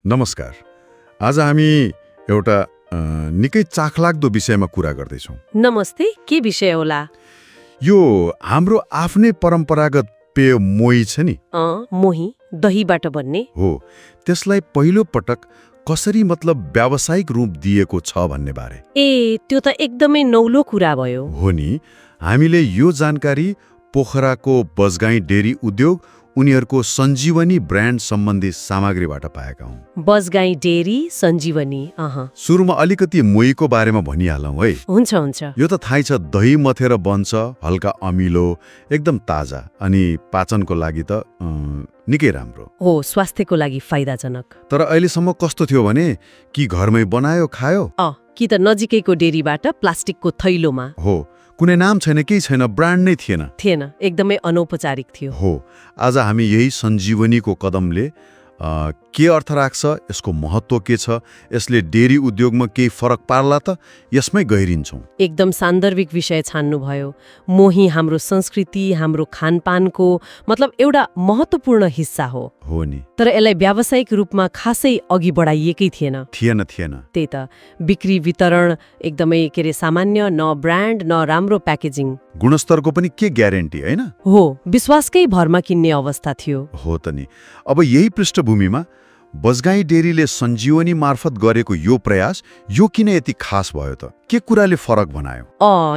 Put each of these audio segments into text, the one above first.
नमस्कार। आज हामी एउटा निकै चाखलाग्दो विषयमा कुरा गर्दैछौँ। नमस्ते, के विषय होला? यो हाम्रो आफ्नै परम्परागत पेय मोही छ नि। मोही दहीबाट बन्ने हो। त्यसलाई पहिलो पटक कसरी व्यावसायिक रूप दिएको छ भन्ने बारे। त्यो त एकदमै नौलो कुरा भयो। हो नि। हामीले यो जानकारी पोखराको बजगाई डेरी उद्योग उनीहरूको सञ्जीवनी ब्रान्ड सम्बन्धी सामग्रीबाट पाएका हौं। बजगाई डेरी सञ्जीवनी। सुरुमा अलिकति मोहीको बारेमा भनिहालौँ है। हुन्छ। यो त थाहै छ, दही मथेर बन्छ, हल्का अमिलो, एकदम ताजा अनि पाचनको लागि त निकै राम्रो हो, स्वास्थ्यको लागि फाइदाजनक। तर अहिलेसम्म कस्तो थियो भने कि घरमै बनायो खायो, कि त नजिकैको डेरीबाट प्लास्टिकको थैलोमा। हो, कुनै नाम छैन, केही छैन, ब्रान्ड नै थिएन, एकदमै अनौपचारिक थियो। हो। आज हामी यही सञ्जीवनीको कदमले के अर्थ राख्छ, यसको महत्त्व के छ, यसले डेरी उद्योगमा केही फरक पार्ला त, यसमै गहिरिन्छौँ। एकदम सान्दर्भिक विषय छान्नुभयो। मोही हाम्रो संस्कृति, हाम्रो खानपानको एउटा महत्त्वपूर्ण हिस्सा हो नि। तर यसलाई व्यावसायिक रूपमा खासै अघि बढाइएकै थिएन। त्यही त बिक्री वितरण एकदमै सामान्य, न ब्रान्ड न राम्रो प्याकेजिङ, गुणस्तरको पनि के ग्यारेन्टी, हैन? हो, विश्वासकै भरमा किन्ने अवस्था थियो। हो त नि। अब यही पृष्ठभूमिमा बजगाई डेरीले सञ्जीवनी मार्फत गरेको यो प्रयास, यो किन यति खास भयो त? के कुराले फरक बनायो?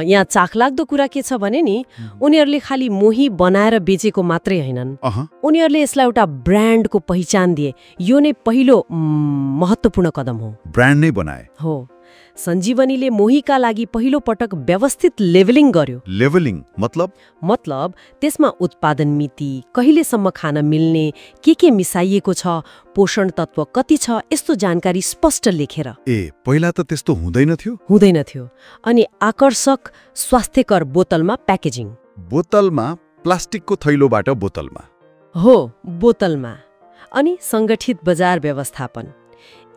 यहाँ चाखलाग्दो कुरा के छ भने नि, उनीहरूले खालि मोही बनाएर बेचेको मात्रै हैनन्, उनीहरूले यसलाई एउटा ब्रान्डको पहिचान दिए। यो नै पहिलो महत्त्वपूर्ण कदम हो। ब्रान्ड नै बनाए। हो। सञ्जीवनीले मोहीका लागि पहिलो पटक व्यवस्थित लेभलिङ गर्यो। लेभलिङ मतलब त्यसमा उत्पादन मिति, कहिलेसम्म खान मिल्ने, के मिसाइएको छ, पोषण तत्व कति छ, यस्तो जानकारी स्पष्ट लेखेर। पहिला त त्यस्तो हुँदैन थियो। अनि आकर्षक स्वास्थ्यकर बोतलमा प्याकेजिङ। बोतलमा प्लास्टिकको थैलोबाट बोतलमा। हो, बोतलमा। अनि सङ्गठित बजार व्यवस्थापन।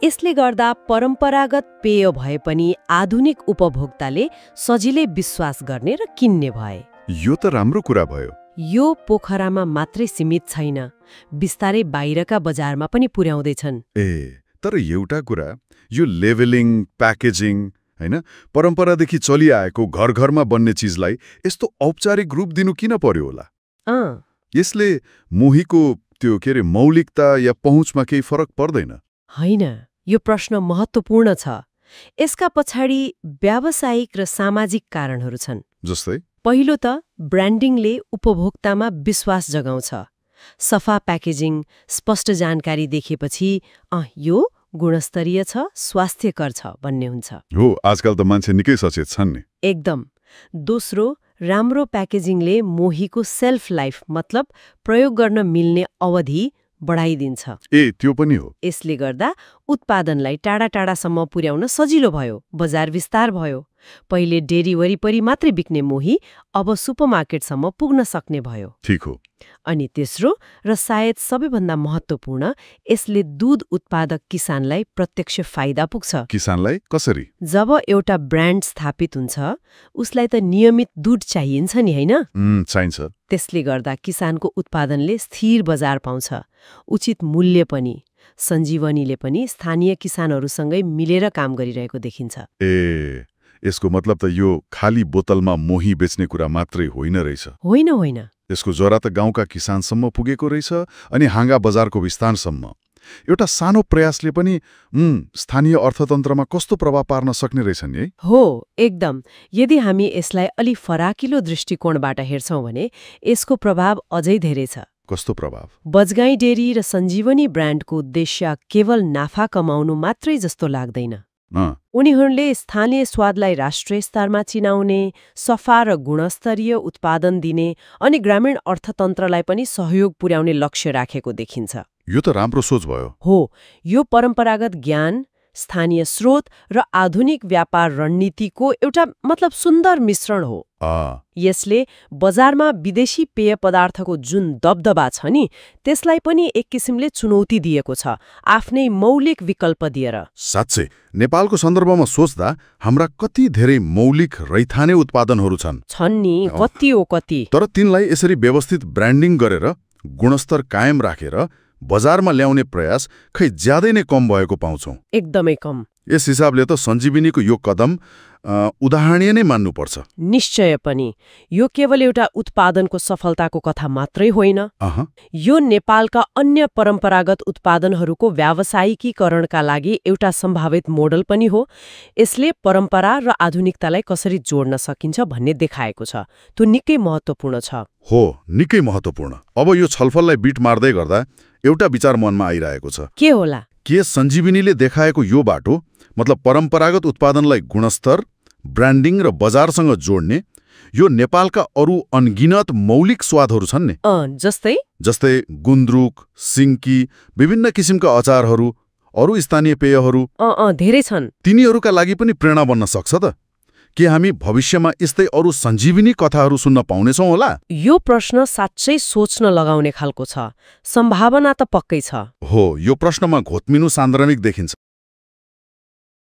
यसले गर्दा परम्परागत पेय भए पनि आधुनिक उपभोक्ताले सजिलै विश्वास गर्ने र किन्ने भए। यो त राम्रो कुरा भयो। यो पोखरामा मात्रै सीमित छैन, बिस्तारै बाहिरका बजारमा पनि पुर्याउँदैछन्। तर एउटा कुरा, यो लेभलिङ, प्याकेजिङ, हैन, परम्परादेखि चलिआएको घर घरमा बन्ने चिजलाई यस्तो औपचारिक रूप दिनु किन पर्यो होला? यसले मोहीको त्यो मौलिकता या पहुँचमा केही फरक पर्दैन? हैन, यो प्रश्न महत्त्वपूर्ण छ। यसका पछाडि व्यावसायिक र सामाजिक कारणहरू छन्। जस्तै? पहिलो त ब्रान्डिङले उपभोक्तामा विश्वास जगाउँछ। सफा प्याकेजिङ, स्पष्ट जानकारी देखेपछि यो गुणस्तरीय छ, स्वास्थ्यकर छ भन्ने हुन्छ। हो, आजकल त मान्छे निकै सचेत छन् नि। एकदम। दोस्रो, राम्रो प्याकेजिङले मोहीको सेल्फ लाइफ प्रयोग गर्न मिल्ने अवधि बढाइदिन्छ। त्यो पनि हो। यसले गर्दा उत्पादनलाई टाढा टाढासम्म पुर्याउन सजिलो भयो, बजार विस्तार भयो। पहिले डेरी वरिपरि मात्रै बिक्ने मोही अब सुपरमार्केटसम्म पुग्न सक्ने भयो। ठीक हो। अनि तेस्रो र सायद सबैभन्दा महत्त्वपूर्ण, यसले दूध उत्पादक किसानलाई प्रत्यक्ष फाइदा पुग्छ। किसानलाई कसरी? जब एउटा ब्रान्ड स्थापित हुन्छ, उसलाई त नियमित दूध चाहिन्छ नि, हैन? चाहिन्छ। त्यसले गर्दा किसानको उत्पादनले स्थिर बजार पाउँछ, उचित मूल्य पनि। सञ्जीवनीले पनि स्थानीय किसानहरूसँगै मिलेर काम गरिरहेको देखिन्छ। यसको मतलब त यो खाली बोतलमा मोही बेच्ने कुरा मात्रै होइन रहेछ। होइन। यसको जरा त गाउँका किसानसम्म पुगेको रहेछ, अनि हाँगा बजारको विस्तारसम्म। एउटा सानो प्रयासले पनि स्थानीय अर्थतन्त्रमा कस्तो प्रभाव पार्न सक्ने रहेछ नि, है? हो, एकदम। यदि हामी यसलाई अलि फराकिलो दृष्टिकोणबाट हेर्छौँ भने यसको प्रभाव अझै धेरै छ। कस्तो प्रभाव? बजगाई डेरी र सञ्जीवनी ब्रान्डको उद्देश्य केवल नाफा कमाउनु मात्रै जस्तो लाग्दैन। उनीहरूले स्थानीय स्वादलाई राष्ट्रिय स्तरमा चिनाउने, सफा र गुणस्तरीय उत्पादन दिने अनि ग्रामीण अर्थतन्त्रलाई पनि सहयोग पुर्याउने लक्ष्य राखेको देखिन्छ। यो त राम्रो सोच भयो। हो, यो परम्परागत ज्ञान, स्थानीय स्रोत र आधुनिक व्यापार रणनीतिको एउटा सुन्दर मिश्रण हो। यसले बजारमा विदेशी पेय पदार्थको जुन दबदबा छ नि, त्यसलाई पनि एक किसिमले चुनौती दिएको छ, आफ्नै मौलिक विकल्प दिएर। साँच्चै नेपालको सन्दर्भमा सोच्दा हाम्रा कति धेरै मौलिक रैथाने उत्पादनहरू छन् नि, कति। तर तिनलाई यसरी व्यवस्थित ब्रान्डिङ गरेर, गुणस्तर कायम राखेर बजारमा ल्याउने प्रयास खै ज्यादै नै कम भएको पाउँछौँ। एकदमै कम। यस हिसाबले त सञ्जीवनीको यो कदम उदाहरणीय नै मान्नुपर्छ। निश्चय पनि। यो केवल एउटा उत्पादनको सफलताको कथा मात्रै होइन। यो नेपालका अन्य परम्परागत उत्पादनहरूको व्यावसायिकीकरणका लागि एउटा सम्भावित मोडल पनि हो। यसले परम्परा र आधुनिकतालाई कसरी जोड्न सकिन्छ भन्ने देखाएको छ। त्यो निकै महत्त्वपूर्ण छ। हो, निकै महत्त्वपूर्ण। अब यो छलफललाई बिट मार्दै गर्दा एउटा विचार मनमा आइरहेको छ। के होला? के सञ्जीवनीले देखाएको यो बाटो, मतलब परम्परागत उत्पादनलाई गुणस्तर, ब्रान्डिङ र बजारसँग जोड्ने, यो नेपालका अरू अनगिनत मौलिक स्वादहरू छन् नि, जस्तै गुन्द्रुक, सिन्की, विभिन्न किसिमका अचारहरू, अरू स्थानीय पेयहरू धेरै छन्। तिनीहरूका लागि पनि प्रेरणा बन्न सक्छ त? के हामी भविष्यमा यस्तै अरू सञ्जीवनी कथाहरू सुन्न पाउनेछौँ होला? यो प्रश्न साँच्चै सोच्न लगाउने खालको छ। सम्भावना त पक्कै छ। हो, यो प्रश्नमा घोत्मिनु सान्दर्भिक देखिन्छ।